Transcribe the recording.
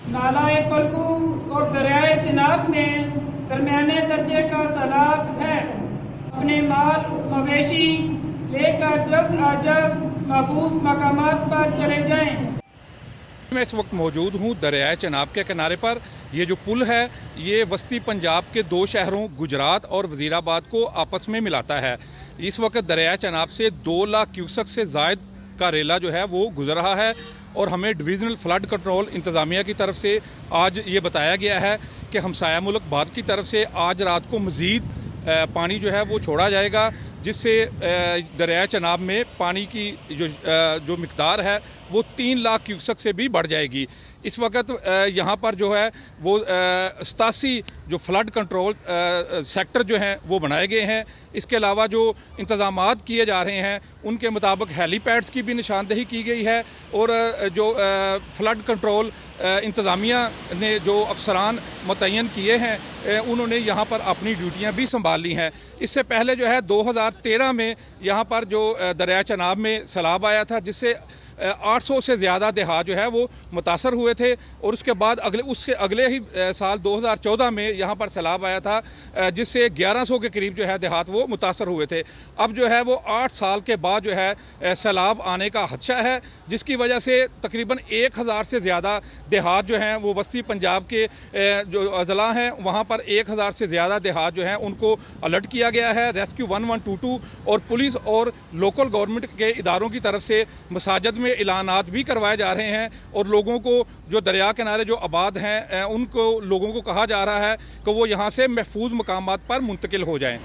नालाए पलकू और दरियाए चिनाब में दरमियाने दर्जे का सैलाब है। अपने माल मवेशी लेकर जल्द अज जल्द महफूज मकामात पर चले जाएं। मैं इस वक्त मौजूद हूँ दरियाए चिनाब के किनारे पर। ये जो पुल है ये वस्ती पंजाब के दो शहरों गुजरात और वजीराबाद को आपस में मिलाता है। इस वक्त दरियाए चिनाब से 2 लाख क्यूसेक से ज़ायद का रेला जो है वो गुजर रहा है और हमें डिविजनल फ्लड कंट्रोल इंतज़ामिया की तरफ से आज ये बताया गया है कि हमसाया मुल्क भारत की तरफ से आज रात को मज़ीद पानी जो है वो छोड़ा जाएगा, जिससे दरिया चिनाब में पानी की जो मिकदार है वो 3 लाख क्यूसेक से भी बढ़ जाएगी। इस वक्त यहाँ पर जो है वो 87 जो फ्लड कंट्रोल सेक्टर जो हैं वो बनाए गए हैं। इसके अलावा जो इंतज़ामात किए जा रहे हैं उनके मुताबिक हेलीपैड्स की भी निशानदेही की गई है और जो फ्लड कंट्रोल इंतज़ामिया ने जो अफसरान मुतय्यन किए हैं उन्होंने यहाँ पर अपनी ड्यूटियाँ भी संभाल ली हैं। इससे पहले जो है 2013 में यहाँ पर जो दरिया चिनाब में सैलाब आया था, जिससे 800 से ज़्यादा देहात जो है वो मुतासर हुए थे और उसके बाद उसके अगले ही साल 2014 में यहाँ पर सैलाब आया था, जिससे 1100 के करीब जो है देहात वो मुतासर हुए थे। अब जो है वो 8 साल के बाद जो है सैलाब आने का खदशा है, जिसकी वजह से तकरीबन 1000 से ज़्यादा देहात जो हैं वो वस्ती पंजाब के जो अजला हैं वहाँ पर 1000 से ज़्यादा देहात जो हैं उनको अलर्ट किया गया है। रेस्क्यू 1122 और पुलिस और लोकल गवर्नमेंट के इदारों की तरफ से मसाजिद में ऐलानात भी करवाए जा रहे हैं और लोगों को जो दरिया किनारे जो आबाद हैं उनको लोगों को कहा जा रहा है कि वो यहाँ से महफूज मकामात पर मुंतकिल हो जाएं।